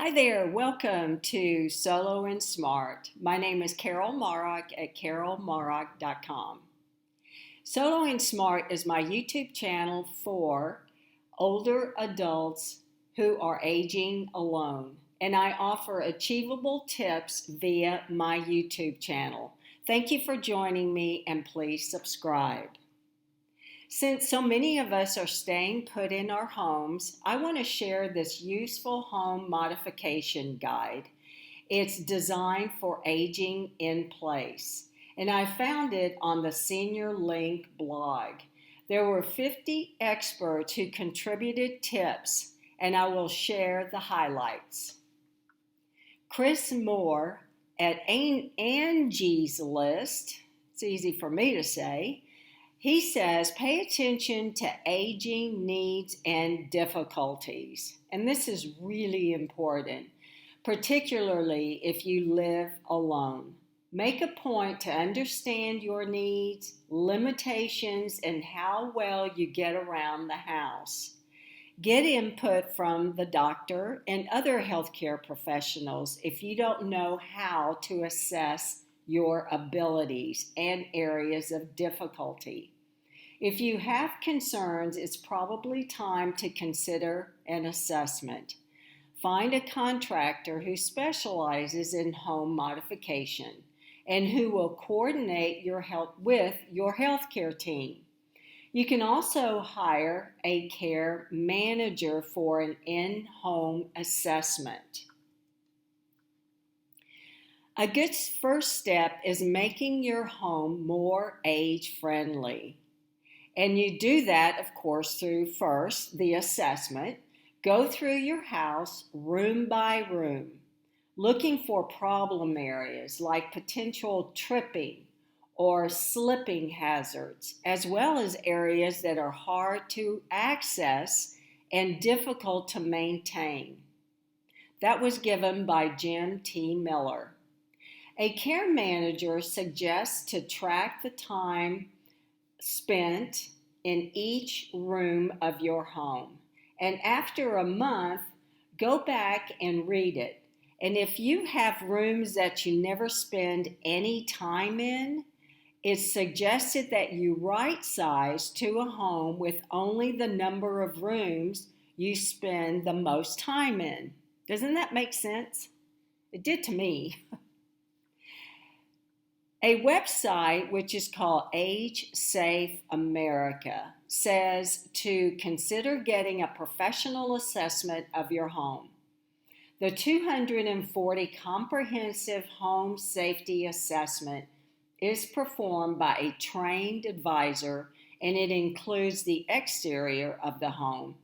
Hi there, welcome to Solo and Smart. My name is Carol Marock at carolmarock.com. Solo and Smart is my YouTube channel for older adults who are aging alone, and I offer achievable tips via my YouTube channel. Thank you for joining me, and please subscribe. Since so many of us are staying put in our homes, I want to share this useful home modification guide. It's designed for aging in place, and I found it on the Senior Link blog. There were 50 experts who contributed tips, and I will share the highlights. Chris Moore at Angie's List, it's easy for me to say, he says, pay attention to aging needs and difficulties. And this is really important, particularly if you live alone. Make a point to understand your needs, limitations, and how well you get around the house. Get input from the doctor and other healthcare professionals if you don't know how to assess your abilities and areas of difficulty. If you have concerns, it's probably time to consider an assessment. Find a contractor who specializes in home modification and who will coordinate with your healthcare team. You can also hire a care manager for an in-home assessment. A good first step is making your home more age-friendly. And you do that, of course, through first the assessment. Go through your house room by room, looking for problem areas like potential tripping or slipping hazards, as well as areas that are hard to access and difficult to maintain. That was given by Jim T. Miller. A care manager suggests to track the time spent in each room of your home. And after a month, go back and read it. And if you have rooms that you never spend any time in, it's suggested that you right size to a home with only the number of rooms you spend the most time in. Doesn't that make sense? It did to me. A website which is called Age Safe America says to consider getting a professional assessment of your home. The 240 comprehensive home safety assessment is performed by a trained advisor, and it includes the exterior of the home,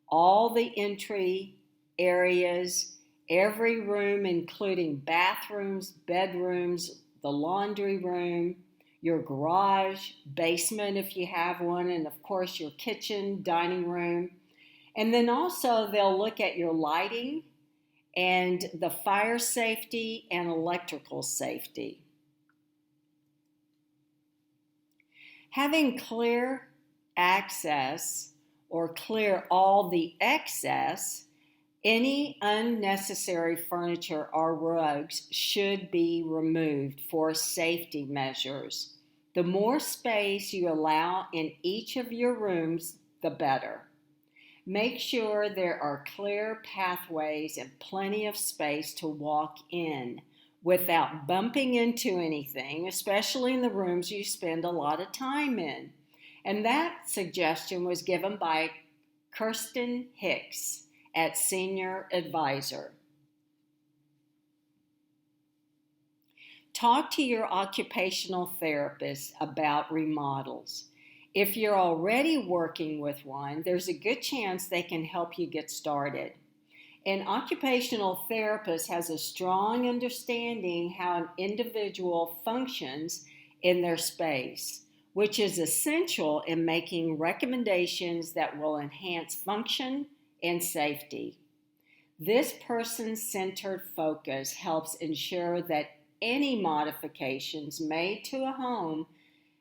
all the entry areas, every room including bathrooms, bedrooms, the laundry room, your garage, basement if you have one, and of course your kitchen, dining room. And then also they'll look at your lighting and the fire safety and electrical safety. Having clear access or clear all the excess, any unnecessary furniture or rugs should be removed for safety measures. The more space you allow in each of your rooms, the better. Make sure there are clear pathways and plenty of space to walk in without bumping into anything, especially in the rooms you spend a lot of time in. And that suggestion was given by Kirsten Hicks at Senior Advisor. Talk to your occupational therapist about remodels. If you're already working with one, there's a good chance they can help you get started. An occupational therapist has a strong understanding how an individual functions in their space, which is essential in making recommendations that will enhance function and safety. This person-centered focus helps ensure that any modifications made to a home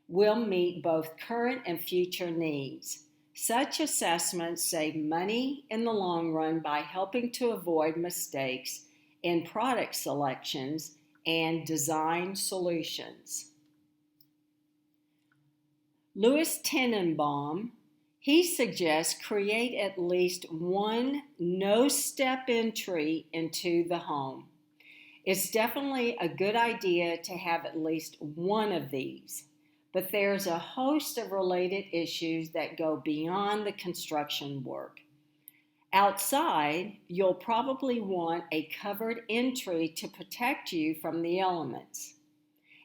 will meet both current and future needs. Such assessments save money in the long run by helping to avoid mistakes in product selections and design solutions. Louis Tenenbaum, he suggests create at least one no-step entry into the home. It's definitely a good idea to have at least one of these, but there's a host of related issues that go beyond the construction work. Outside, you'll probably want a covered entry to protect you from the elements.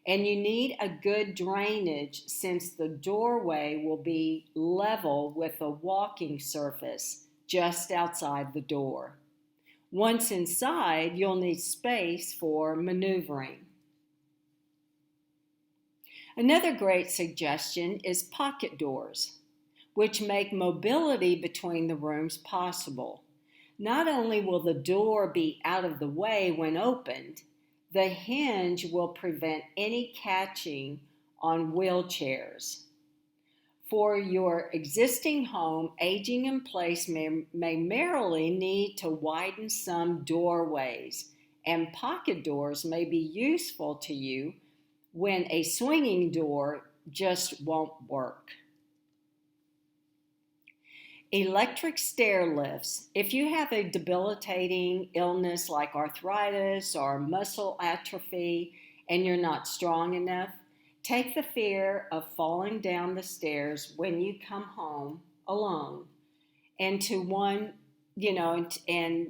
And you need a good drainage since the doorway will be level with the walking surface just outside the door. Once inside, you'll need space for maneuvering. Another great suggestion is pocket doors, which make mobility between the rooms possible. Not only will the door be out of the way when opened, the hinge will prevent any catching on wheelchairs. For your existing home, aging in place may merely need to widen some doorways, and pocket doors may be useful to you when a swinging door just won't work. Electric stair lifts. If you have a debilitating illness like arthritis or muscle atrophy and you're not strong enough, take the fear of falling down the stairs when you come home alone into one, and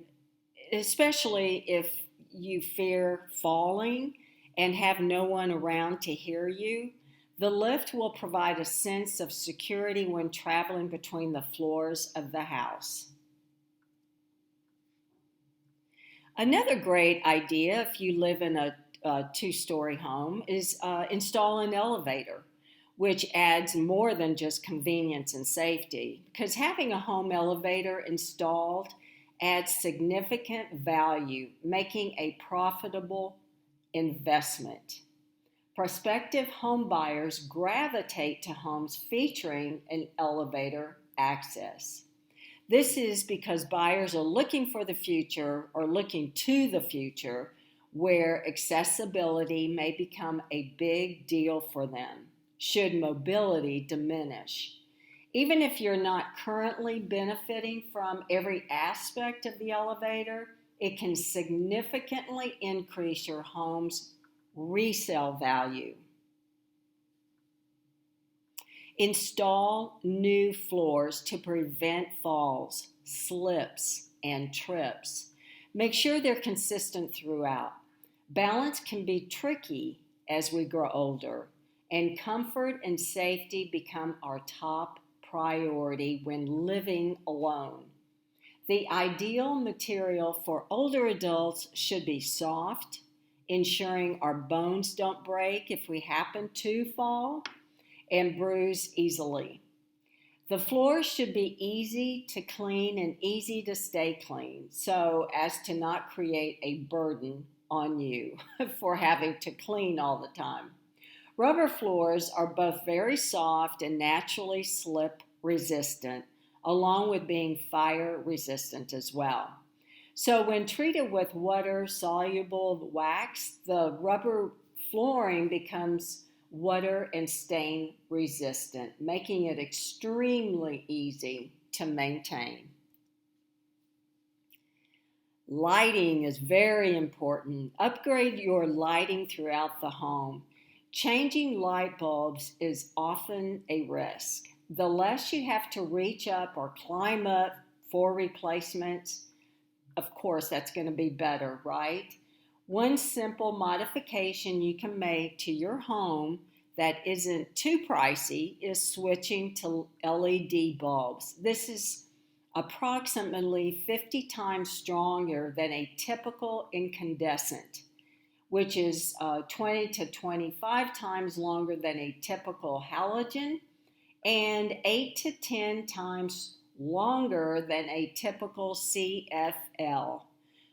especially if you fear falling and have no one around to hear you, the lift will provide a sense of security when traveling between the floors of the house. Another great idea if you live in a two-story home is install an elevator, which adds more than just convenience and safety, because having a home elevator installed adds significant value, making a profitable investment. Prospective home buyers gravitate to homes featuring an elevator access. This is because buyers are looking for the future or looking to the future where accessibility may become a big deal for them should mobility diminish. Even if you're not currently benefiting from every aspect of the elevator, it can significantly increase your home's resale value. Install new floors to prevent falls, slips, and trips. Make sure they're consistent throughout. Balance can be tricky as we grow older, and comfort and safety become our top priority when living alone. The ideal material for older adults should be soft, ensuring our bones don't break if we happen to fall, and bruise easily. The floors should be easy to clean and easy to stay clean, so as to not create a burden on you for having to clean all the time. Rubber floors are both very soft and naturally slip resistant, along with being fire resistant as well. So when treated with water-soluble wax, the rubber flooring becomes water and stain resistant, making it extremely easy to maintain. Lighting is very important. Upgrade your lighting throughout the home. Changing light bulbs is often a risk. The less you have to reach up or climb up for replacements, of course, that's going to be better, right? One simple modification you can make to your home that isn't too pricey is switching to LED bulbs. This is approximately 50 times stronger than a typical incandescent, which is 20 to 25 times longer than a typical halogen and 8 to 10 times longer than a typical CFL.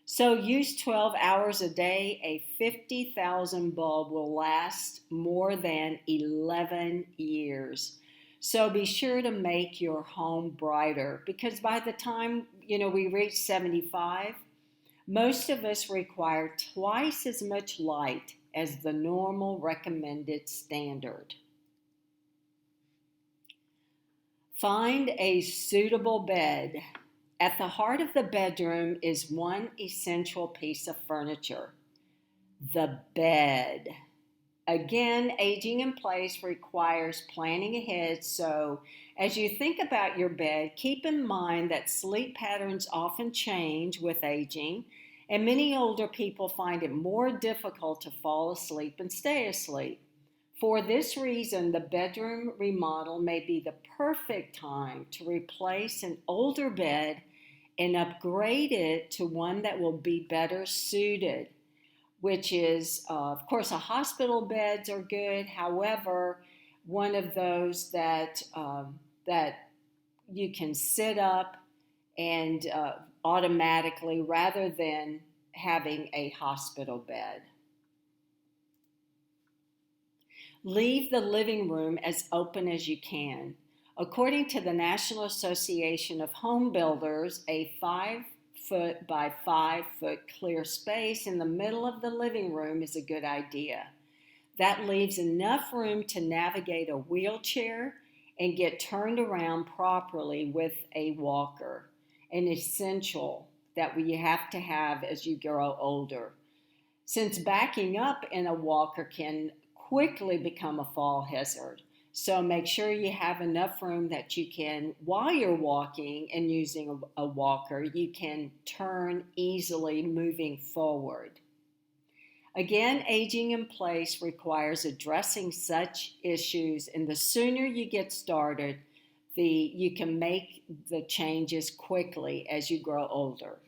So use 12 hours a day, a 50,000 bulb will last more than 11 years. So be sure to make your home brighter because by the time, we reach 75, most of us require twice as much light as the normal recommended standard. Find a suitable bed. At the heart of the bedroom is one essential piece of furniture, the bed. Again, aging in place requires planning ahead, so as you think about your bed, keep in mind that sleep patterns often change with aging, and many older people find it more difficult to fall asleep and stay asleep. For this reason, the bedroom remodel may be the perfect time to replace an older bed and upgrade it to one that will be better suited, which is, of course, hospital beds are good. However, one of those that you can sit up and automatically rather than having a hospital bed. Leave the living room as open as you can. According to the National Association of Home Builders, a 5-foot by 5-foot clear space in the middle of the living room is a good idea. That leaves enough room to navigate a wheelchair and get turned around properly with a walker, an essential that we have to have as you grow older. Since backing up in a walker can quickly become a fall hazard, so make sure you have enough room that you can, while you're walking and using a walker, you can turn easily moving forward. Again, aging in place requires addressing such issues, and the sooner you get started, you can make the changes quickly as you grow older.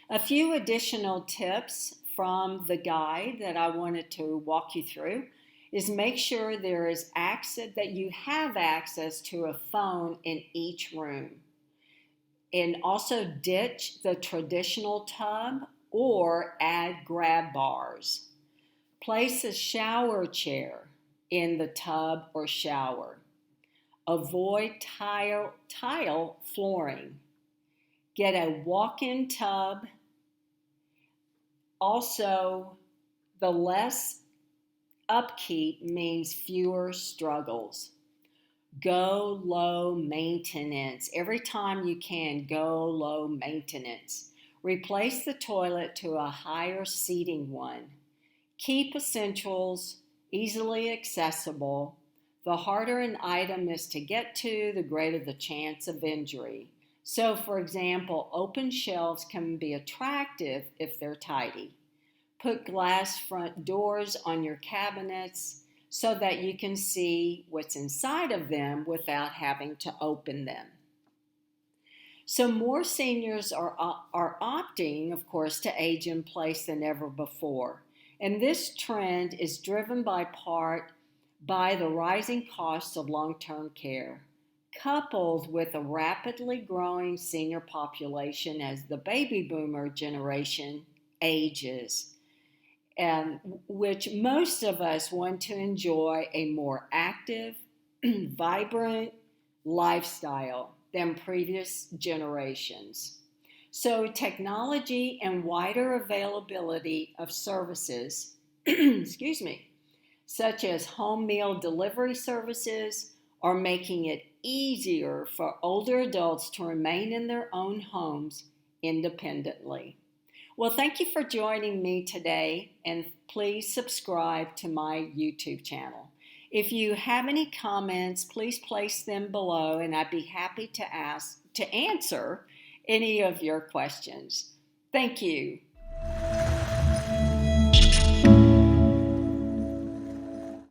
A few additional tips from the guide that I wanted to walk you through is make sure that you have access to a phone in each room. And also ditch the traditional tub or add grab bars. Place a shower chair in the tub or shower. Avoid tile flooring. Get a walk-in tub. Also, the less upkeep means fewer struggles. Go low maintenance. Every time you can, go low maintenance. Replace the toilet to a higher seating one. Keep essentials easily accessible. The harder an item is to get to, the greater the chance of injury. So, for example, open shelves can be attractive if they're tidy. Put glass front doors on your cabinets so that you can see what's inside of them without having to open them. So more seniors are opting, of course, to age in place than ever before. And this trend is driven by the rising cost of long-term care, coupled with a rapidly growing senior population as the baby boomer generation ages, which most of us want to enjoy a more active, vibrant lifestyle than previous generations. So technology and wider availability of services, such as home meal delivery services, are making it easier for older adults to remain in their own homes independently. Well, thank you for joining me today, and please subscribe to my YouTube channel. If you have any comments, please place them below, and I'd be happy to answer any of your questions. Thank you.